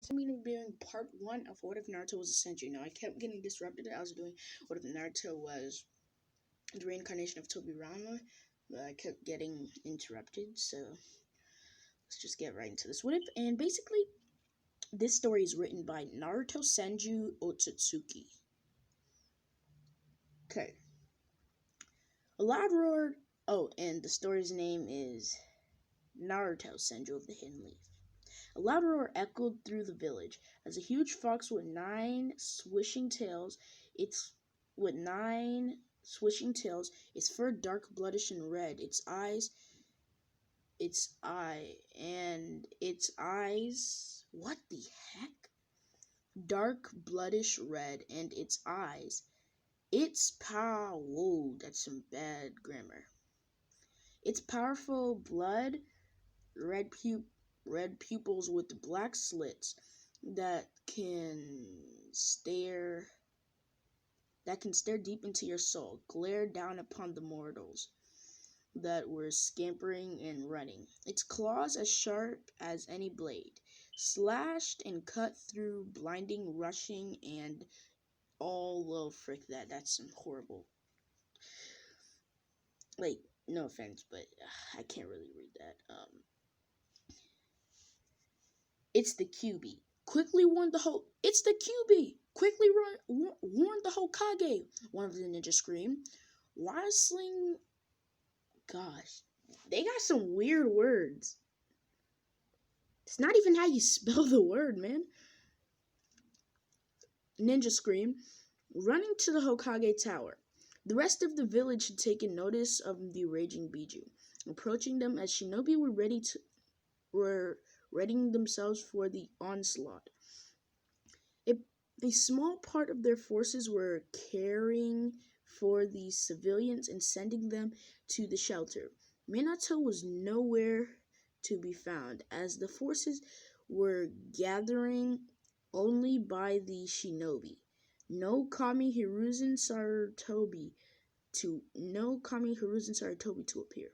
So I'm going to be doing part 1 of What If Naruto Was a Senju. Now, I kept getting disrupted. I was doing What If Naruto Was the Reincarnation of Tobirama, but I kept getting interrupted, so let's just get right into this. What If, and basically, this story is written by Naruto Senju Otsutsuki. Okay. A loud roar. Oh, and the story's name is Naruto Senju of the Hidden Leaf. A loud roar echoed through the village as a huge fox with nine swishing tails, its fur dark bloodish and red, its eyes, what the heck? Dark bloodish red, and its eyes. Whoa, that's some bad grammar. Its powerful blood red pupils with black slits that can stare deep into your soul, glare down upon the mortals that were scampering and running. Its claws as sharp as any blade, slashed and cut through, blinding, rushing, and all frick that. That's some horrible. Like, no offense, but I can't really read that. It's the QB. Quickly warned the whole. It's the QB. Quickly warned the Hokage. One of the ninjas screamed. Wrestling. Gosh, they got some weird words. It's not even how you spell the word, man. Ninja screamed, running to the Hokage tower. The rest of the village had taken notice of the raging Biju, approaching them as shinobi were readying themselves for the onslaught. A small part of their forces were caring for the civilians and sending them to the shelter. Minato was nowhere to be found, as the forces were gathering only by the shinobi. No Kami Hiruzen Sarutobi to appear.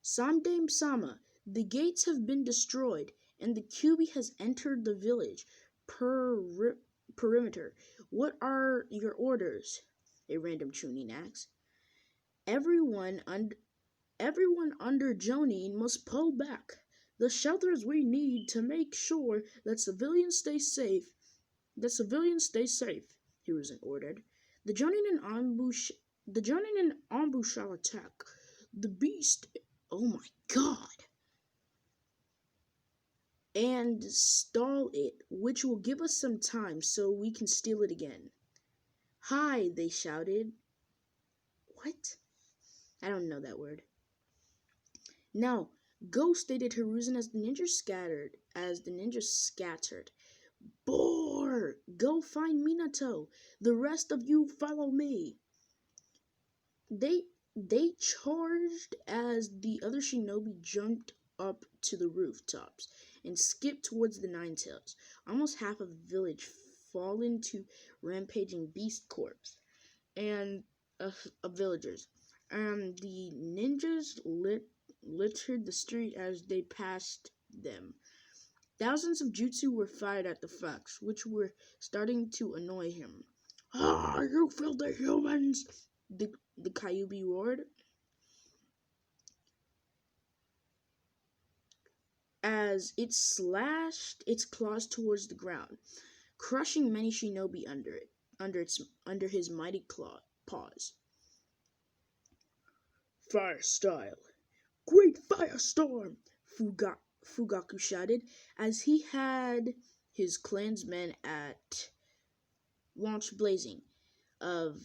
Samdame Sama, the gates have been destroyed, and the QB has entered the village perimeter. What are your orders? A random chunin asked. Everyone under Jonin must pull back. The shelters we need to make sure that civilians stay safe. Hiruzen ordered. The Jonin in ambush shall attack. The beast. Oh my god. And stall it, which will give us some time so we can steal it again. Hi, they shouted. What? I don't know that word. Now, go, stated Hiruzen as the ninjas scattered. Boar! Go find Minato. The rest of you follow me. They charged as the other shinobi jumped up to the rooftops and skipped towards the Nine Tails. Almost half of the village fallen to rampaging beast corpse and of villagers. The ninjas littered the street as they passed them. Thousands of jutsu were fired at the fox, which were starting to annoy him. Ah, you filthy humans! The Kyubi roared, as it slashed its claws towards the ground, crushing many shinobi under his mighty paws. Fire style! Great firestorm! Fugaku shouted as he had his clansmen at launch blazing of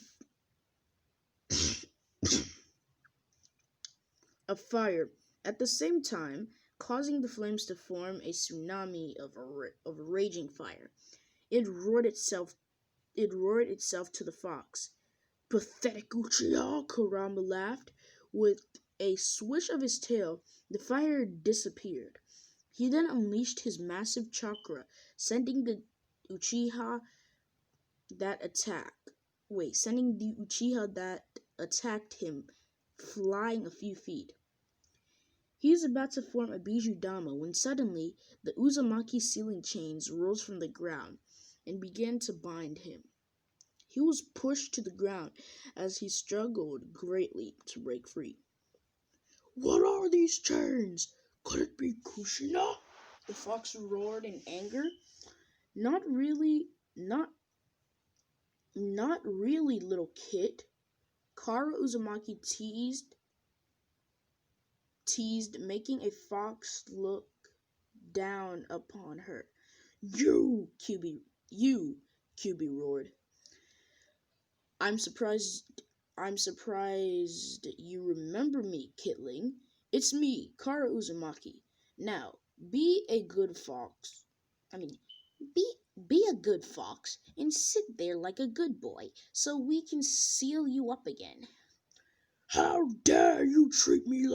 fire, at the same time causing the flames to form a tsunami of raging fire. It roared itself to the fox. Pathetic Uchiha, Kurama laughed. With a swish of his tail, the fire disappeared. He then unleashed his massive chakra, sending the Uchiha that attacked him flying a few feet. He was about to form a Biju Dama when suddenly the Uzumaki ceiling chains rose from the ground and began to bind him. He was pushed to the ground as he struggled greatly to break free. "What are these chains? Could it be Kushina?" The fox roared in anger. Not really, not really, little kid. Kara Uzumaki teased, making a fox look down upon her. You, QB roared. I'm surprised you remember me, Kitling. It's me, Kara Uzumaki. Now, be a good fox. Be a good fox and sit there like a good boy so we can seal you up again. How dare you treat me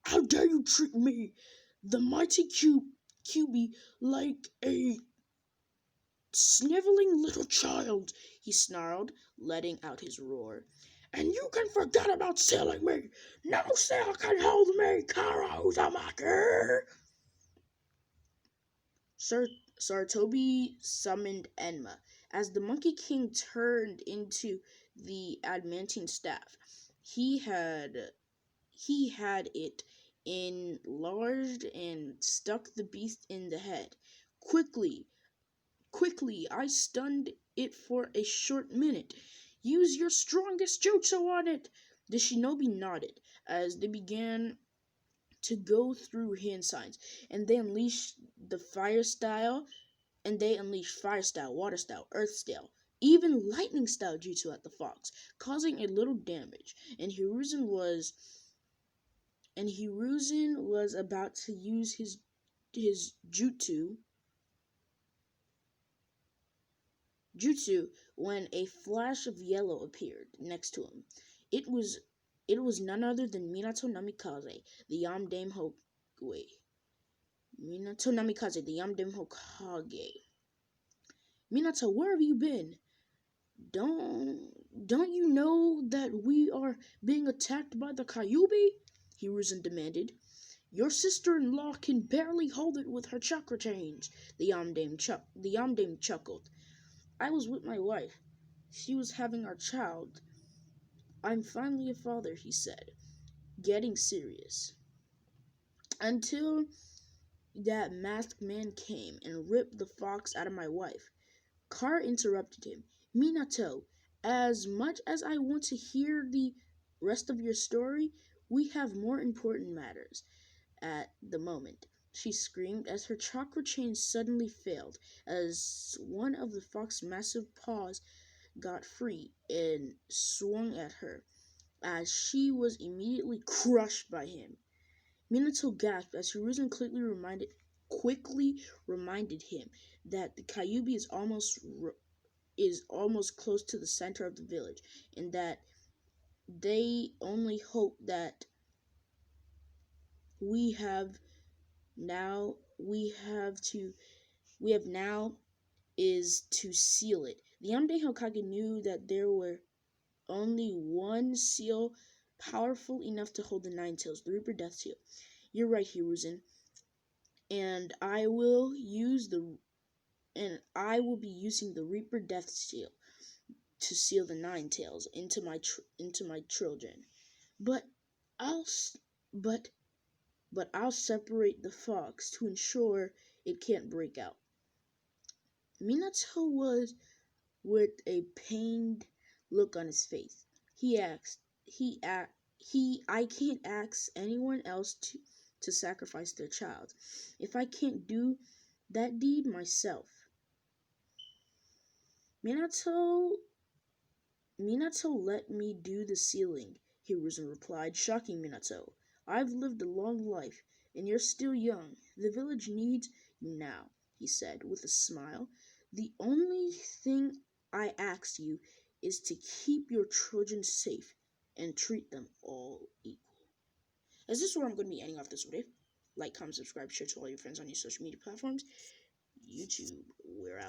how dare you treat me, the mighty QB, like a sniveling little child, he snarled, letting out his roar. And you can forget about sealing me. No seal can hold me, Kara Uzumaki. Sartobi summoned Enma. As the Monkey King turned into the adamantine staff, he had it enlarged and stuck the beast in the head. Quickly, I stunned it for a short minute. Use your strongest jutsu on it. The shinobi nodded as they began to go through hand signs, and they unleashed fire style, water style, earth style, even lightning style jutsu at the fox, causing a little damage. And Hiruzen was about to use his jutsu when a flash of yellow appeared next to him. It was none other than Minato Namikaze, the Yamdame Hokage. Minato, where have you been? Don't you know that we are being attacked by the Kyuubi? Hiruzen demanded. Your sister-in-law can barely hold it with her chakra chains. The Yamdame chuckled. I was with my wife. She was having our child. I'm finally a father, he said, getting serious. Until that masked man came and ripped the fox out of my wife. Kara interrupted him. Minato, as much as I want to hear the rest of your story, we have more important matters at the moment, she screamed as her chakra chain suddenly failed, as one of the fox's massive paws got free and swung at her, as she was immediately crushed by him. Minato gasped as Hiruzen quickly reminded him that the Kyuubi is almost close to the center of the village, and that they only hope that we have now is to seal it. The Yamde Hokage knew that there were only one seal powerful enough to hold the Nine Tails, the Reaper Death Seal. You're right, Hiruzen, and I will be using the Reaper Death Seal to seal the Nine Tails into my children. But I'll separate the fox to ensure it can't break out. Minato was with a pained look on his face. I can't ask anyone else to sacrifice their child if I can't do that deed myself. Minato let me do the sealing, Hiruzen replied, shocking Minato. I've lived a long life, and you're still young. The village needs you now, he said with a smile. The only thing I ask you is to keep your children safe and treat them all equal. As this is where I'm going to be ending off this video. Like, comment, subscribe, share to all your friends on your social media platforms. YouTube, we're out.